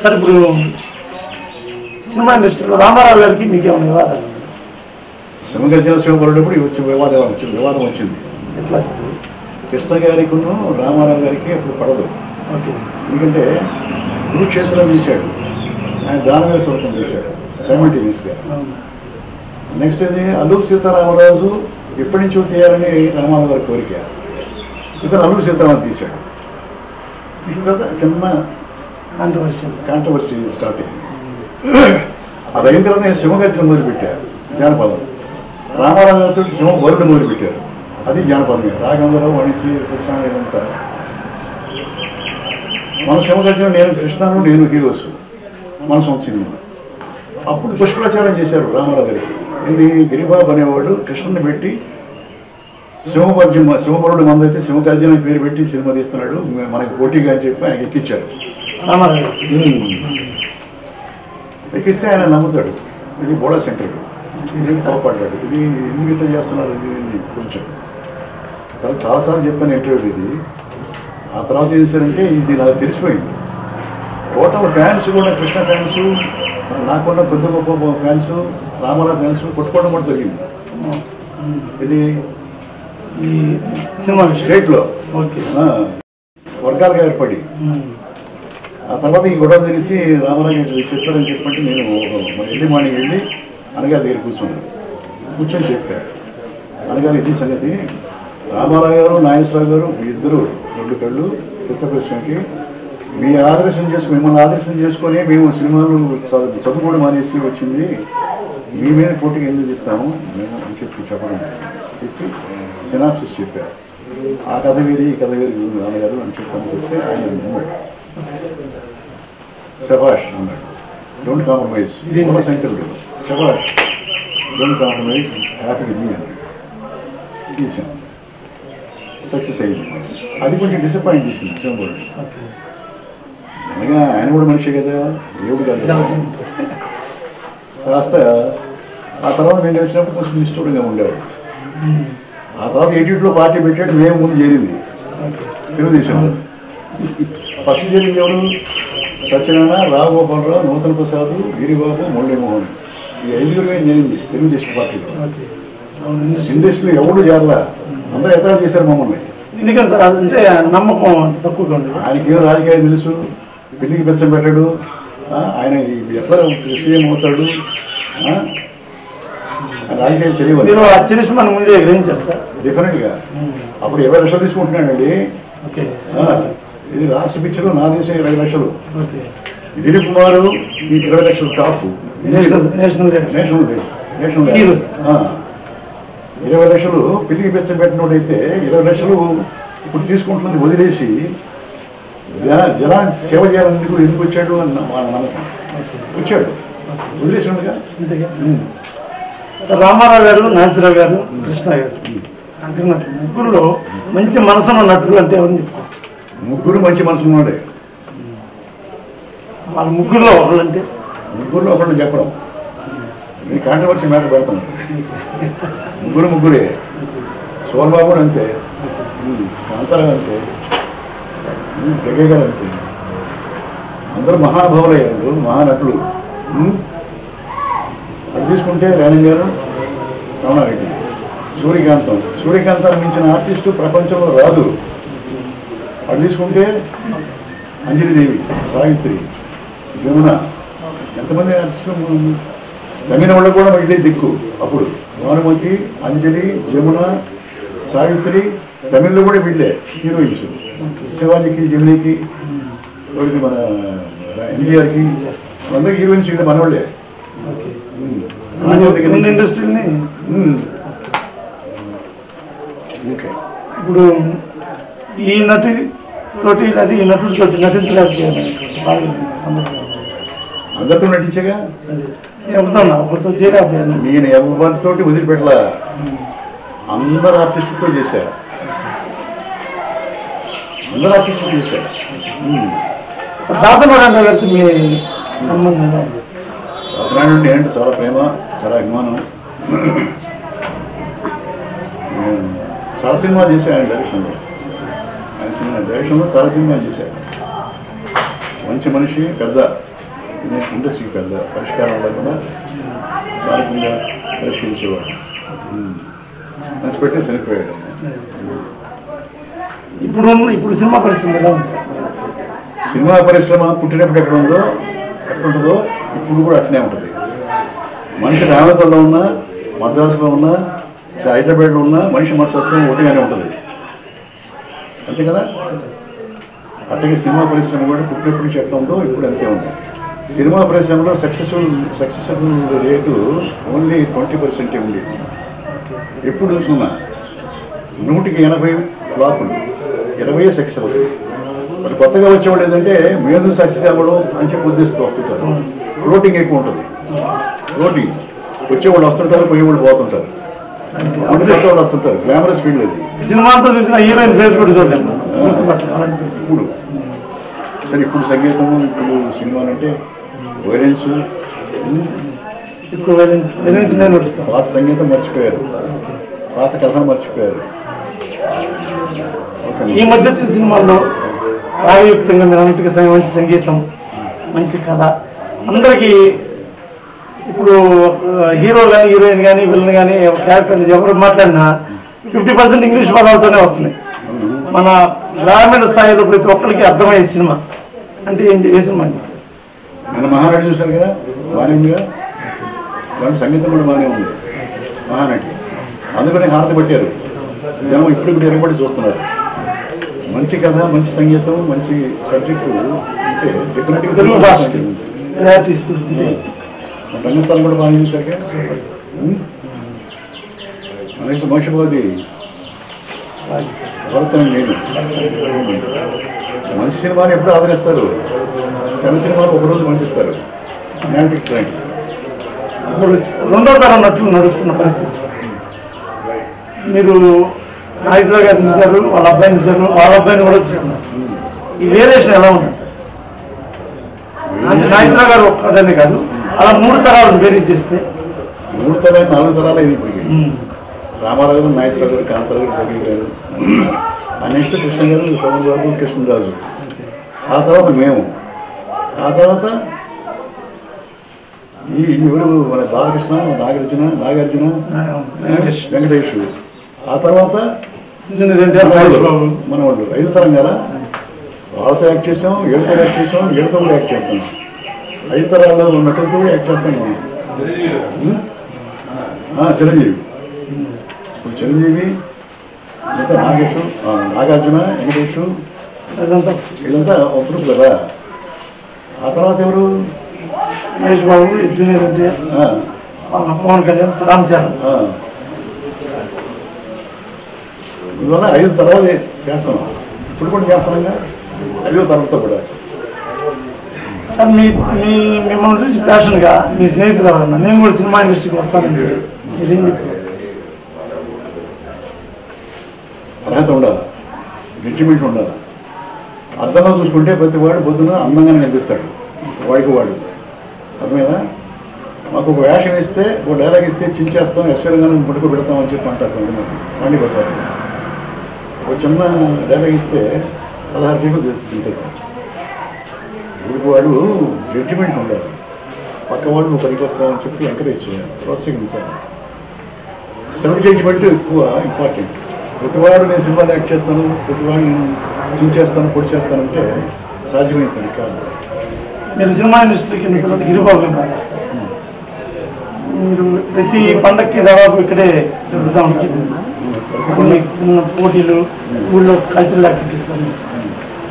సార్ ఇప్పుడు సినిమా ఇండస్ట్రీలో రామారావు గారికి మీకేమైనా వివాదాలు? శ్రమగర్జన శివపడేటప్పుడు వివాదం వచ్చింది. ఎట్లా సార్? కృష్ణ గారికి రామారావు గారికి అప్పుడు పడదు. ఎందుకంటే కురుక్షేత్రం తీశాడు, ఆయన దానవీర స్వరూపం తీశాడు. సైమల్టేనియస్గా. నెక్స్ట్ అది అల్లూరి సీతారామరాజు ఎప్పటి నుంచో తీయాలని రామారావు గారి కోరిక. ఇతను అల్లూరి సీతారామరాజు తీశాడు. తీసిన తర్వాత చిన్న కాంట్రవర్సీ స్టార్ట్ అయింది. అది అయిన తర్వాత నేను శివగర్జన మొదలుపెట్టారు, జానపదం. రామారావు గారితో శివ వరుడు మొదలుపెట్టారు, అది జానపదమే. రాఘవేంద్రరావు, వణిసి, సత్యనారాయణ ఇదంతా మన శివగర్జన. నేను కృష్ణను, నేను హీరోస్ మన సొంత సినిమా. అప్పుడు దుష్ప్రచారం చేశారు రామారావు గారికి. ఇది గిరిబాబు అనేవాడు కృష్ణని పెట్టి శివపరుడు మందైతే శివగర్జన పేరు పెట్టి సినిమా తీస్తున్నాడు, మనకి పోటీగా అని చెప్పి ఆయన ఎక్కించారు. ఎక్కిస్తే ఆయన నమ్ముతాడు, ఇది బోడా శంకరుడు, ఇది కోపడ్డాడు, ఇది ఎందుకు ఇట్లా చేస్తున్నారు ఇది కొంచెం. తర్వాత చాలాసార్లు చెప్పాను ఇంటర్వ్యూ ఇది. ఆ తర్వాత ఏం చేశారంటే ఇది నాకు తెలిసిపోయింది. టోటల్ ఫ్యాన్స్ కూడా కృష్ణ ఫ్యాన్స్, నాకున్న పెద్ద గొప్ప ఫ్యాన్స్, రామారావు ఫ్యాన్స్ కొట్టుకోవడం కూడా జరిగింది. ఇది ఈ సినిమా స్టేట్లో వర్గాలుగా ఏర్పడి. ఆ తర్వాత ఈ గొడవ తెలిసి రామారావు గారు చెప్పారని చెప్పంటే నేను ఎర్లీ మార్నింగ్ వెళ్ళి అనగారి దగ్గర కూర్చున్నాను. కూర్చొని చెప్పారు, అనగారు ఇది సంగతి, రామారావు గారు, నాగేశ్వరరావు గారు ఇద్దరు రెండు కళ్ళు చిత్తప్రశ్నకి మీ ఆదర్శం చేసుకుని మిమ్మల్ని ఆదర్శం చేసుకొని మేము సినిమాలు చదువుకోవడం మానేసి వచ్చింది, మీ మీద పోటీకి ఎందుకు ఇస్తాము మేము అని చెప్పడం చెప్పి సినాప్సిస్ చెప్పారు. ఆ కథ వేరి ఈ కథ వేరి నాన్నగారు అని చెప్పని చెప్తే ఆయన శభాష్ అన్నాడు, డోంట్ కాంప్రమైజ్. శంకరుడు శభాష్, don't compromise, happy with me అన్నాడు. తీసాను, సక్సెస్ అయింది. అది కొంచెం డిసప్పాయింట్ చేసింది శివబోడు. అనగా ఆయన కూడా మనిషి కదా, దేవుడు కదా. కాస్త ఆ తర్వాత మేము కలిసినప్పుడు కొంచెం నిష్ఠూరంగా ఉండేవాడు. ఆ తర్వాత ఎడిట్లో పార్టీ పెట్టాడు, మేము ముందు చేరింది తెలుగుదేశంలో. ఫస్ట్ చేరింది ఎవరు? సత్యనారాయణ, రాఘగోపాలరావు, నూతన ప్రసాద్, గిరిబాబు, మురళీమోహన్. ఈ ఐదుగురు చేరింది తెలుగుదేశం పార్టీలో. ఇండస్ట్రీలో ఎవరు చేరలా, అందరూ ఎత్తడా చేశారు మమ్మల్ని. ఎందుకంటే సార్ అదంటే నమ్మకం అంత తక్కువగా ఉంది. ఆయనకి ఏం రాజకీయాలు తెలుసు, పిల్లికి బెచ్చం పెట్టాడు, ఆయన ఎట్లా సీఎం అవుతాడు, రాజకీయాలు తెలియదు. మీరు ఆ చరిష్మాను ముందే గ్రహించారు సార్? డెఫినెట్గా. అప్పుడు 20 లక్షలు తీసుకుంటున్నాడండి. ఇది లాస్ట్ పిక్చర్ నా దేశం 20 లక్షలు. దిలీప్ కుమార్ ఈ 20 లక్షలు టాప్ నేషనల్ 20 లక్షలు పిల్లికి బెచ్చం పెట్టినోడైతే 20 లక్షలు ఇప్పుడు తీసుకుంటున్నది వదిలేసి జనానికి సేవ చేయాలనేందుకు ఎందుకు వచ్చాడు అన్న మా నమ్మకం. వచ్చాడు, వదిలేసాడుగా. రామారావు గారు, నాగేశ్వరరావు గారు, కృష్ణ గారు అంటున్నట్టు ముగ్గురులో మంచి మనసున్న నటులు అంటే ఎవరిని చెప్తారు? ముగ్గురు మంచి మనసు ఉన్నాడే. వాళ్ళ ముగ్గురులో ఒకళ్ళంటే? ముగ్గురులో ఒకళ్ళు చెప్పడం మీ కాంట్రవర్సీ మ్యాటర్ పెడతాను. ముగ్గురే. సోర్బాబు కూడా అంతే, కాంతారావు అంతే, జగ్గయ్య గారు అంతే. అందరూ మహానుభావులయ్యారు, మహానటులు. అది తీసుకుంటే రేణం గారు, రమణారెడ్డి, సూర్యకాంతాన్ని మించిన ఆర్టిస్టు ప్రపంచంలో రాదు. అది తీసుకుంటే అంజలిదేవి, సావిత్రి, జమున, ఎంతమంది ఆర్టిస్టులు. తమిళ వాళ్ళు కూడా ఇదే దిక్కు. అప్పుడు భానుమతి, అంజలి, జమున, సావిత్రి, తమిళ్లో కూడా వీళ్ళే హీరోయిన్స్. శివాజీకి, జమినీకి, మన ఎన్టీఆర్కి, అందరికీ హీరోయిన్స్ వీళ్ళు మనవాళ్ళే. ఇండస్ట్రీని ఇప్పుడు ఈ నటి తోటి అది ఈ నటుడితోటి నటించలేకపోయాను సందర్భం. అందరితో నటించగా ఒకరితో చేరకపోయాను. నేను ఎవరితోటి వదిలిపెట్టలా, అందరు ఆర్టిస్టులతో చేశారు. దాసనారాయణ గారికి మీ సంబంధం? దాసనారాయణ అంటే చాలా ప్రేమ, చాలా అభిమానం. చాలా సినిమాలు చేశాను ఆయన డైరెక్షన్లో. చాలా సినిమాలు చేశారు. మంచి మనిషి, పెద్ద ఇండస్ట్రీ, పెద్ద పరిష్కారం లేకుండా స్థానికంగా పరిష్కరించేవాడు. మనసు పెట్టి చనిపోయాడు. ఇప్పుడు సినిమా పరిశ్రమ ఎలా ఉంది సార్? సినిమా పరిశ్రమ పుట్టినప్పుడు ఎక్కడ ఉంటుందో ఇప్పుడు కూడా అట్నే ఉంటుంది. మనిషి రామేశ్వరంలో ఉన్నా, మద్రాసులో ఉన్నా, హైదరాబాద్లో ఉన్నా మనిషి మనస్తత్వం ఒకటిగానే ఉంటుంది, అంతే కదా. అట్లాగే సినిమా పరిశ్రమ కూడా పుట్టినప్పుడు నుంచి ఎట్లా ఉందో ఇప్పుడు అంతే ఉంది. సినిమా పరిశ్రమలో సక్సెస్ఫుల్ రేటు ఓన్లీ 20% ఉండేది. ఎప్పుడు చూసుకున్నా 180 ఫ్లాపులు, 20 సక్సెస్ అవుతుంది. మరి కొత్తగా వచ్చేవాళ్ళు ఏంటంటే మేము సక్సెస్ అవ్వడం అని చెప్పి ఉద్దేశంతో వస్తుంటారు. ఫ్లోటింగ్ ఎక్కువ ఉంటుంది. ఫ్లోటింగ్ వచ్చేవాళ్ళు వస్తుంటారు, పోయేవాళ్ళు పోతుంటారు, కొత్త వాళ్ళు వస్తుంటారు. గ్లామరస్ ఫీల్డ్ అది. సినిమాతో చూసిన హీరోయిన్ ఫేస్ కూడా చూడలేము ఇప్పుడు. సరే ఇప్పుడు సంగీతం, ఇప్పుడు సినిమాలు అంటే వైలెన్స్, ఇప్పుడు పాత సంగీతం మర్చిపోయారు, పాత కథ మర్చిపోయారు. ఈ మధ్య వచ్చిన సినిమాల్లో రాగయుక్తంగా మీరు అన్నట్టుగా మంచి సంగీతం, మంచి కథ అందరికీ ఇప్పుడు హీరో కానీ హీరోయిన్ కానీ విలన్ కానీ క్యారెక్టర్ ఎవరు మాట్లాడినా 50% ఇంగ్లీష్ పదాలతోనే వస్తున్నాయి. మన గ్రామీణ స్థాయిలో ప్రతి ఒక్కరికి అర్థమయ్యే సినిమా అంటే ఏ సినిమా అండి? మన మహానటి చూశారు కదా, బాగానే ఉందిగా. దాని సంగీతం కూడా బాగానే ఉంది మహానటి. అందుకనే హారతి పట్టారు జనం. ఇప్పుడు కూడా ఎరగబడి చూస్తున్నారు. మంచి కథ, మంచి సంగీతం, మంచి సబ్జెక్టు అంటే డెఫినెట్గా తెలుగు భాష రంగస్థలం కూడా బాగా చూశాక అనేక మోక్షపోది భరతం. నేను మంచి సినిమాని ఎప్పుడు ఆదరిస్తారు, చిన్న సినిమాలు ఒకరోజు మంచిస్తారు. ఇప్పుడు రెండో తరం నటులు నడుస్తున్న పరిస్థితి. మీరు నాగేశ్వరరావు గారిని చూశారు, వాళ్ళ అబ్బాయిని చూశారు, వాళ్ళ అబ్బాయిని కూడా చూస్తున్నారు. ఈ వేరియేషన్ ఎలా ఉంది అంటే నాగేశ్వరరావు గారు ఒక్కడనే కాదు, అలా 3 తరాలను వేరే చేస్తే 3 తరాలు 4 తరాలు అయింది ఇప్పటికి. రామారావు గారు, నాగేశ్వరరావు గారు, కాంతారావు గారు, రవి గారు, నెక్స్ట్ కృష్ణ గారు, పవన్ బాబు, కృష్ణరాజు, ఆ తర్వాత మేము, ఆ తర్వాత ఈ ఎవరు మన బాలకృష్ణ, నాగార్జున, వెంకటేష్, ఆ తర్వాత మన వాళ్ళు 5 తరం కదా. వాళ్ళతో యాక్ట్ చేసాం, 7తో యాక్ట్ చేసాం, 7తో కూడా యాక్ట్ చేస్తాం. 5 తరాల్లో నటులతో కూడా యాక్ట్ చేస్తాం మనం. చిరంజీవి, ఇప్పుడు చిరంజీవి, మిగతా నాగార్జున, వెంకటేష్, వీళ్ళంతా ఒప్పుడు కదా. ఆ తర్వాత ఎవరు? మహేష్ బాబు, జూనియర్ ఎన్టీఆర్, పవన్ కళ్యాణ్, రామ్ చరణ్. ఇవల్ల 5 తరాలు చేస్తాం. ఇప్పుడు కూడా చేస్తానుగా 5వ తరంతో కూడా. సార్ మిమ్మల్ని చూసి ప్యాషన్గా మీ స్నేహితులు ఎవరన్నా నేను కూడా సినిమా ఇండస్ట్రీకి వస్తానండి, అర్హత ఉండాలి, జడ్జిమెంట్ ఉండాలి. అర్థంగా చూసుకుంటే ప్రతి వాడు పొద్దున అందంగానే కనిపిస్తాడు, వాడికి వాడు. అర్థమైనా? మాకు ఒక వేషం ఇస్తే, ఒక డైలాగ్ ఇస్తే చించేస్తాం, ఐశ్వర్యంగా పడుకో పెడతామని చెప్పి అంటారు కొంతమంది. వాడిని కొడతారు. ఒక చిన్న డైలాగ్ ఇస్తే 16 రీపులు తింటారు. ఊరికి వాడు జడ్జిమెంట్ ఉండాలి. పక్కవాడు నువ్వు పనికి వస్తావని చెప్పి ఎంకరేజ్ చేయాలి, ప్రోత్సహించాలి. సెల్ఫ్ జడ్జిమెంట్ ఎక్కువ ఇంపార్టెంట్. ప్రతివాడు నేను సినిమాలో యాక్ట్ చేస్తాను, ప్రతివాడు నేను చించేస్తాను, పొడి చేస్తానంటే సాధ్యమైన పని కాదు. మీరు సినిమా ఇండస్ట్రీకి గిరిబాబు కాదు సార్, మీరు ప్రతి పండక్కి దాదాపు ఇక్కడే జరుగుతూ ఉంటుంది. కొన్ని చిన్న పోటీలు, ఊళ్ళో కల్చరల్ యాక్టివిటీస్,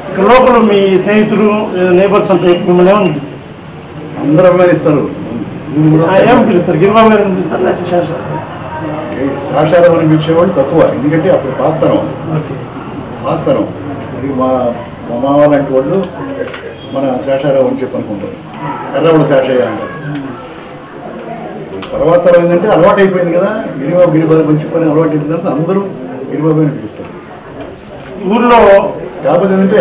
ఇక్కడ లోపల మీ స్నేహితులు, నేబర్స్ అంతా మిమ్మల్ని ఏమనిపిస్తారు? అందరూ అభిమానిస్తారు. ఏమని పిలుస్తారు? గిరిబాబు గారు అనిపిస్తారు, లేకపోతే సాక్షారం అనిపించేవాళ్ళు తక్కువ. ఎందుకంటే అప్పుడు పాతరం మా మామ లాంటి వాళ్ళు మన శేషారావు అని చెప్పి అనుకుంటారు, ఎర్రవాళ్ళు శేషయ్య అంటారు. తర్వాత ఏంటంటే అలవాటు అయిపోయింది కదా, గిరిబాబు మంచి పని అలవాటు అయిన తర్వాత అందరూ గిరిబాబు అని పిలుస్తారు ఊళ్ళో. కాకపోతే ఏంటంటే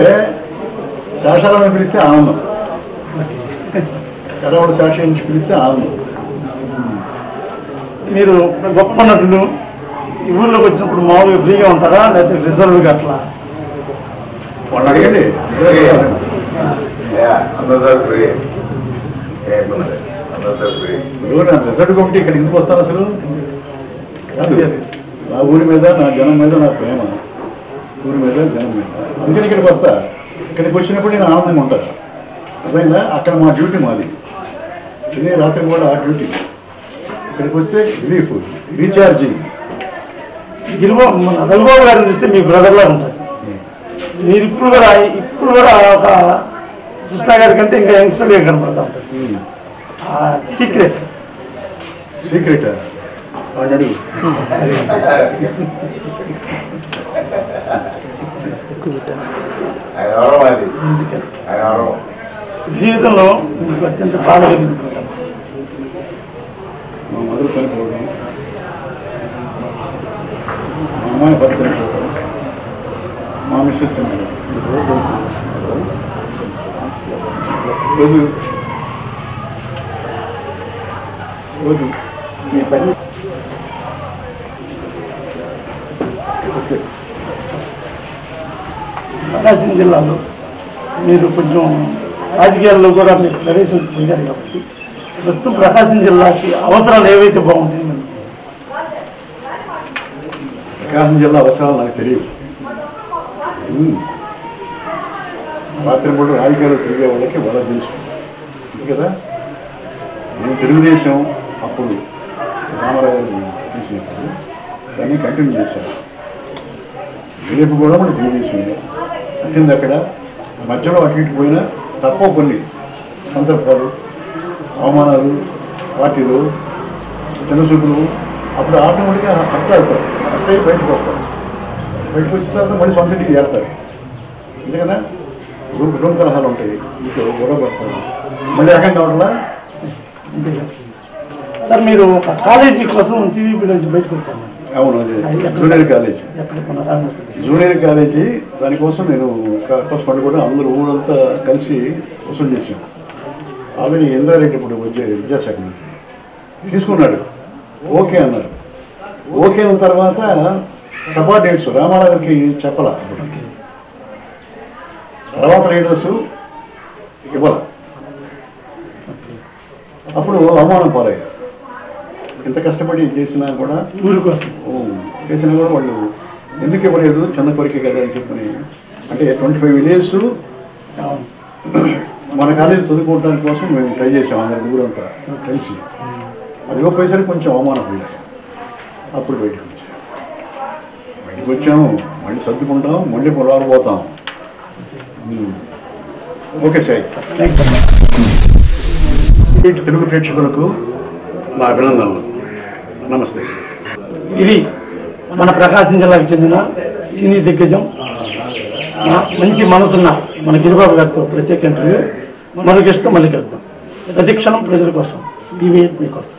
శేషారావు అని పిలిస్తే ఆనందం, ఎర్రవాళ్ళు శేషయ్య నుంచి పిలిస్తే ఆనందం. మీరు గొప్ప నటులు ఈ ఊళ్ళోకి వచ్చినప్పుడు మామూలుగా ఫ్రీగా ఉంటారా, లేకపోతే రిజర్వ్గా అట్లా? వాళ్ళు అడిగండి. రిజర్వ్ కమిటీ ఇక్కడ ఎందుకు వస్తాను అసలు? నా ఊరి మీద, నా జనం మీద నా ప్రేమ, ఊరి మీద జనం మీద, అందుకని ఇక్కడికి వస్తా. ఇక్కడికి వచ్చినప్పుడు నేను ఆనందంగా ఉంటాను. అర్థమైందా? అక్కడ మా డ్యూటీ మాది, ఇది రాత్రి కూడా ఆ డ్యూటీ. ఇక్కడికి వస్తే రిలీఫ్, రీఛార్జింగ్. మన రఘుబాబు గారిని చూస్తే మీ బ్రదర్లా ఉంటారు. మీరు ఇప్పుడు కూడా ఒక కృష్ణ గారి కంటే ఇంకా యంగ్స్టర్గా కనపడతా ఉంటారు. సీక్రెట్ అన్నాడు. జీవితంలో మీకు అత్యంత బాధ కలిగినటువంటి మా మదర్ చనిపోవడం, మా అమ్మాయి భర్త చనిపోవడం, మా మిస్సెస్ రోజు మీ పని ప్రకాశం జిల్లాలో మీరు కొంచెం రాజకీయాల్లో కూడా మీరు ప్రవేశం పొందారు కాబట్టి ప్రస్తుతం ప్రకాశం జిల్లాకి అవసరాలు ఏవైతే బాగుంటాయి? ప్రకాశం జిల్లా అవసరాలు నాకు తెలియదు. రాత్రి పూట రాజకీయాలు తిరిగే వాళ్ళకి వాళ్ళ తెలుసు కదా. నేను తెలుగుదేశం అప్పుడు రామారావు గారు తీసినప్పుడు దాన్ని కంటిన్యూ చేశాను. రేపు కూడా మనం తెలుగుదేశం అట్టింది. అక్కడ మధ్యలో అటు ఇటు పోయినా తప్ప కొన్ని సందర్భాలు, అవమానాలు, పార్టీలు, చిన్నచూపులు, అప్పుడు ఆటోమేటిక్గా అట్లా వెళ్తారు. అట్లే బయటకు వస్తారు. బయటకు వచ్చిన తర్వాత మళ్ళీ సొంత ఇంటికి చేరుతారు. అంతే కదా. కుటుంబ కలహాలు ఉంటాయి, ఇంట్లో గొడవ పడతారు, మళ్ళీ రకం కావట్లా. సార్ మీరు ఒక కాలేజీ కోసం టీవీపీ నుంచి బయటకు వచ్చాను. అవును, అది జూనియర్ కాలేజీ. జూనియర్ కాలేజీ దానికోసం నేను కార్పస్ ఫండ్ కూడా అందరూ ఊరంతా కలిసి వసూలు చేశాను. ఆల్రెడీ ఇంద్రారెడ్డి ఇప్పుడు విద్యాశాఖ మంత్రి తీసుకున్నాడు. ఓకే అన్నారు. ఓకే అన్న తర్వాత సబార్డినేట్స్ రామారావు గారికి చెప్పాల. తర్వాత లీడర్స్ ఇవ్వాల. అప్పుడు అవమానం పాలయ్యారు. ఎంత కష్టపడి చేసినా కూడా ఊరి కోసం చేసినా కూడా వాళ్ళు ఎందుకు ఇవ్వలేదు, చిన్న కోరిక కదా అని చెప్పని. అంటే 25 విలేజ్ మన కాలేజీ చదువుకోవడానికి కోసం మేము ట్రై చేసాం అందరి ఊరంతా కలిసి. అది ఇవ్వకపోయేసరికి కొంచెం అవమానం పోయారు. అప్పుడు బయటకు వచ్చాము. మళ్ళీ సర్దుకుంటాం, మళ్ళీ రాకపోతాం. Okay sir. తెలుగు ప్రేక్షకులకు మా అభినందనలు. నమస్తే. ఇది మన ప్రకాశం జిల్లాకు చెందిన సినీ దిగ్గజం, మంచి మనసున్న మన గిరిబాబు గారితో ప్రత్యేక ఇంటర్వ్యూ. మనకి ఇష్టం మళ్ళీ కలుద్దాం. ప్రతి క్షణం ప్రజల కోసం, టీవీ మీకోసం.